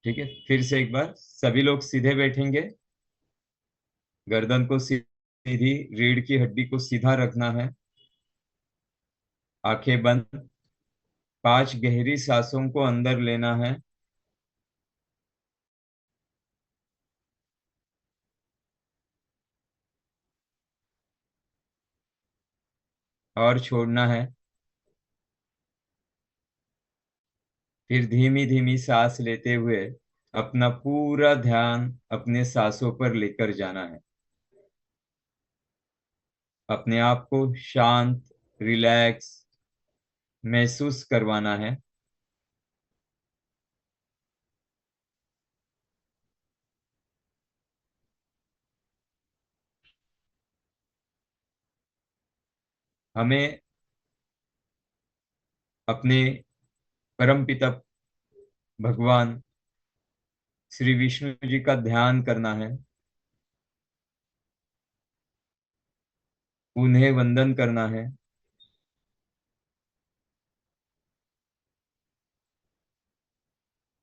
ठीक है, फिर से एक बार सभी लोग सीधे बैठेंगे। गर्दन को सीधी, रीढ़ की हड्डी को सीधा रखना है। आंखें बंद। 5 गहरी सांसों को अंदर लेना है और छोड़ना है। फिर धीमी धीमी सांस लेते हुए अपना पूरा ध्यान अपने सांसों पर लेकर जाना है। अपने आप को शांत, रिलैक्स महसूस करवाना है। हमें अपने परमपिता भगवान श्री विष्णु जी का ध्यान करना है, उन्हें वंदन करना है।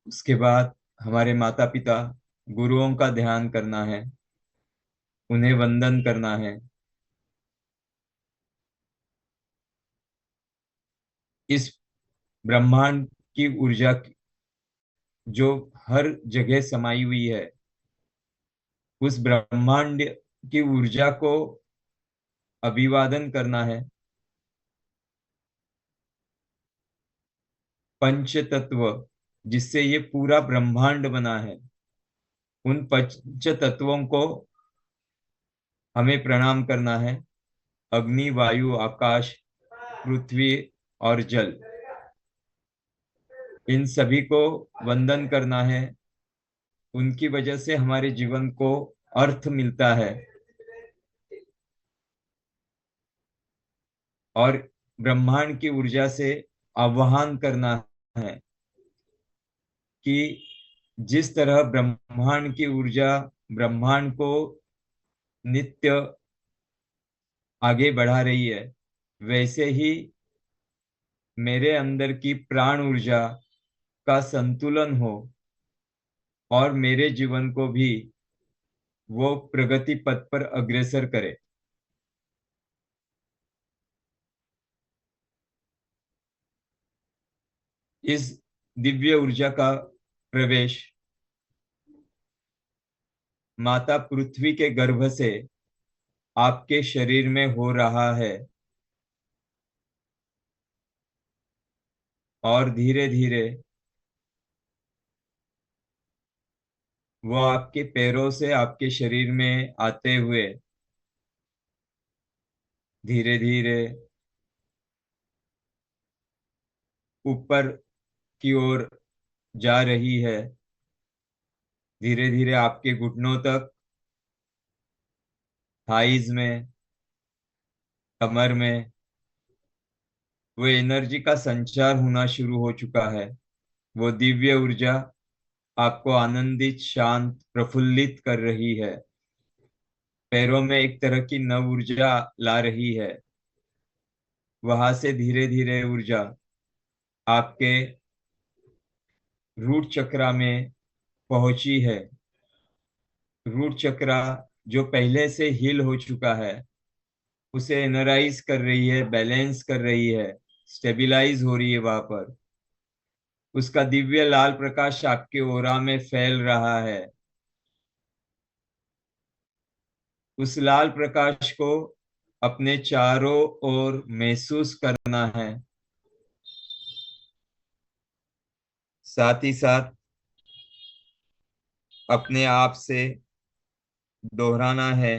उसके बाद हमारे माता पिता गुरुओं का ध्यान करना है, उन्हें वंदन करना है। इस ब्रह्मांड की ऊर्जा जो हर जगह समाई हुई है, उस ब्रह्मांड की ऊर्जा को अभिवादन करना है। पंच तत्व जिससे ये पूरा ब्रह्मांड बना है, उन पंच तत्वों को हमें प्रणाम करना है। अग्नि, वायु, आकाश, पृथ्वी और जल, इन सभी को वंदन करना है। उनकी वजह से हमारे जीवन को अर्थ मिलता है। और ब्रह्मांड की ऊर्जा से आह्वान करना है कि जिस तरह ब्रह्मांड की ऊर्जा ब्रह्मांड को नित्य आगे बढ़ा रही है, वैसे ही मेरे अंदर की प्राण ऊर्जा का संतुलन हो और मेरे जीवन को भी वो प्रगति पथ पर अग्रसर करे। इस दिव्य ऊर्जा का प्रवेश माता पृथ्वी के गर्भ से आपके शरीर में हो रहा है और धीरे धीरे वो आपके पैरों से आपके शरीर में आते हुए धीरे धीरे ऊपर की ओर जा रही है। धीरे धीरे आपके घुटनों तक, थाइज में, कमर में वो एनर्जी का संचार होना शुरू हो चुका है। वो दिव्य ऊर्जा आपको आनंदित, शांत, प्रफुल्लित कर रही है। पैरों में एक तरह की नव ऊर्जा ला रही है। वहां से धीरे धीरे ऊर्जा आपके रूट चक्रा में पहुंची है। रूट चक्रा जो पहले से हील हो चुका है, उसे एनराइज कर रही है, बैलेंस कर रही है, स्टेबलाइज हो रही है वहां पर। उसका दिव्य लाल प्रकाश आपके ओरा में फैल रहा है। उस लाल प्रकाश को अपने चारों ओर महसूस करना है। साथ ही साथ अपने आप से दोहराना है,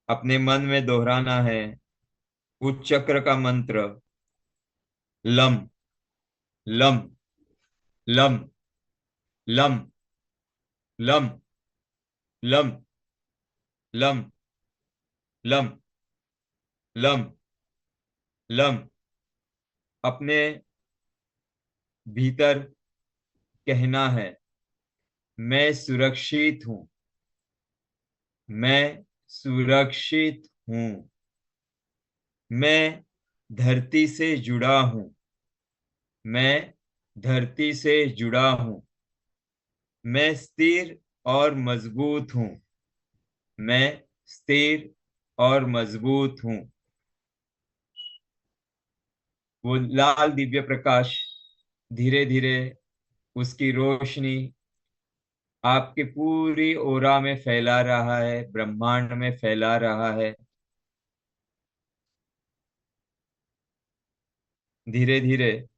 अपने मन में दोहराना है उच्च चक्र का मंत्र। Lump, lump, lump, lump, lump, lump, lump, lump, lump, lump. अपने भीतर कहना है, मैं सुरक्षित हूं, मैं सुरक्षित हूं, मैं धरती से जुड़ा हूं, मैं धरती से जुड़ा हूं। मैं स्थिर और मजबूत हूँ। मैं स्थिर और मजबूत हूँ। वो लाल दिव्य प्रकाश धीरे धीरे उसकी रोशनी आपके पूरी ओरा में फैला रहा है, ब्रह्मांड में फैला रहा है। धीरे धीरे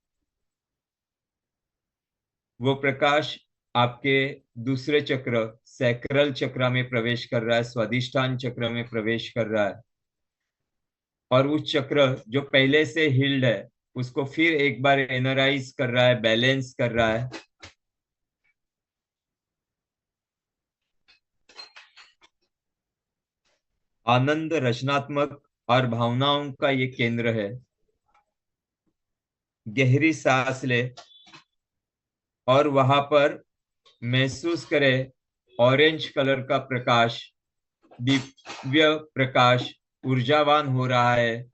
वो प्रकाश आपके दूसरे चक्र सैक्रल चक्र में प्रवेश कर रहा है, स्वादिष्ठान चक्र में प्रवेश कर रहा है। और उस चक्र जो पहले से हिल्ड है उसको फिर एक बार एनराइज कर रहा है, बैलेंस कर रहा है। आनंद रचनात्मक और भावनाओं का ये केंद्र है। गहरी सांस ले और वहां पर महसूस करें ऑरेंज कलर का प्रकाश, दिव्य प्रकाश ऊर्जावान हो रहा है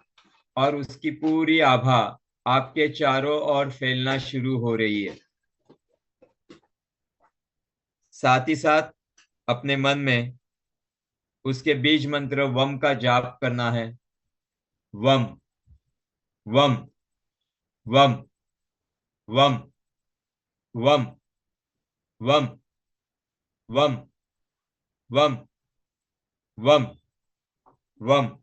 और उसकी पूरी आभा आपके चारों ओर फैलना शुरू हो रही है। साथ ही साथ अपने मन में उसके बीज मंत्र वम का जाप करना है। वम, वम, वम, वम, वम, वम, वम, वम, वम, वम।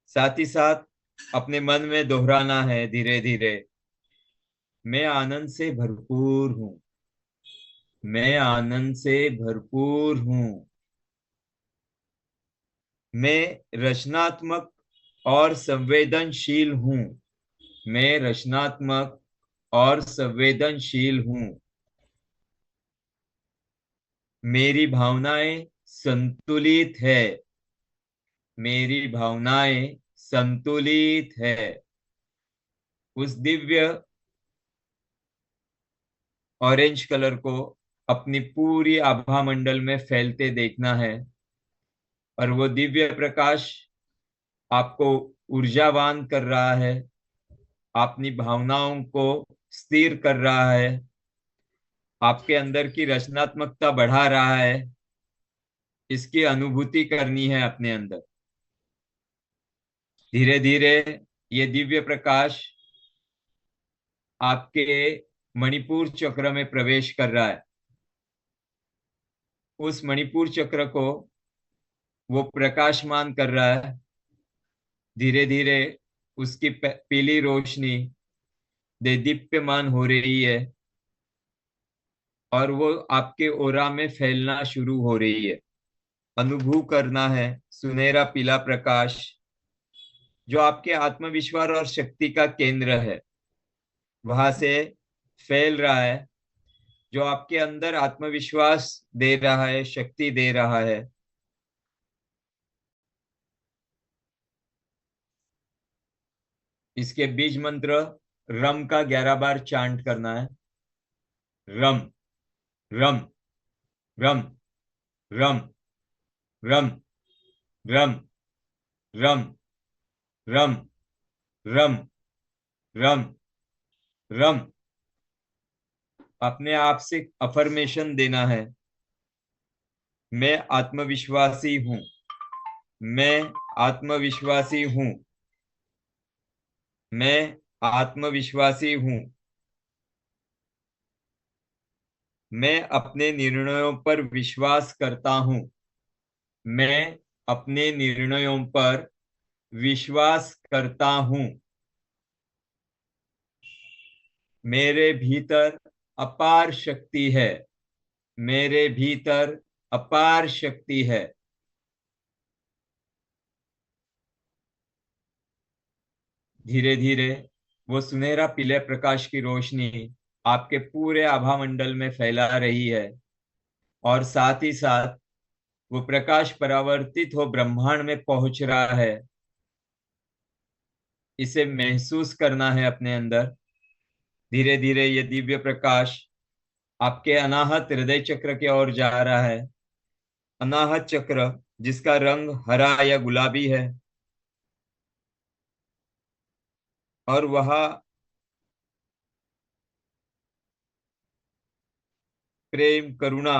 साथ ही साथ अपने मन में दोहराना है धीरे धीरे, मैं आनंद से भरपूर हूं। मैं आनंद से भरपूर हूं। मैं रचनात्मक और संवेदनशील हूं। मैं रचनात्मक और संवेदनशील हूं। मेरी भावनाएं संतुलित है। मेरी भावनाएं संतुलित है। उस दिव्य ऑरेंज कलर को अपनी पूरी आभा मंडल में फैलते देखना है और वो दिव्य प्रकाश आपको ऊर्जावान कर रहा है, अपनी भावनाओं को स्थिर कर रहा है, आपके अंदर की रचनात्मकता बढ़ा रहा है। इसकी अनुभूति करनी है अपने अंदर। धीरे धीरे ये दिव्य प्रकाश आपके मणिपुर चक्र में प्रवेश कर रहा है। उस मणिपुर चक्र को वो प्रकाशमान कर रहा है। धीरे धीरे उसकी पीली रोशनी देदीप्यमान हो रही है और वो आपके ओरा में फैलना शुरू हो रही है। अनुभव करना है सुनहरा पीला प्रकाश जो आपके आत्मविश्वास और शक्ति का केंद्र है, वहां से फैल रहा है, जो आपके अंदर आत्मविश्वास दे रहा है, शक्ति दे रहा है। इसके बीज मंत्र रम का 11 बार चांट करना है। रम, रम, रम, रम, रम, रम, रम, रम, रम, रम, रम। अपने आप से अफर्मेशन देना है, मैं आत्मविश्वासी हूं। मैं आत्मविश्वासी हूं। मैं आत्मविश्वासी हूं। मैं अपने निर्णयों पर विश्वास करता हूं। मैं अपने निर्णयों पर विश्वास करता हूं। मेरे भीतर अपार शक्ति है। मेरे भीतर अपार शक्ति है। धीरे धीरे वो सुनहरा पीले प्रकाश की रोशनी आपके पूरे आभा मंडल में फैला रही है और साथ ही साथ वो प्रकाश परावर्तित हो ब्रह्मांड में पहुंच रहा है। इसे महसूस करना है अपने अंदर। धीरे धीरे ये दिव्य प्रकाश आपके अनाहत हृदय चक्र की ओर जा रहा है। अनाहत चक्र जिसका रंग हरा या गुलाबी है और वह प्रेम करुणा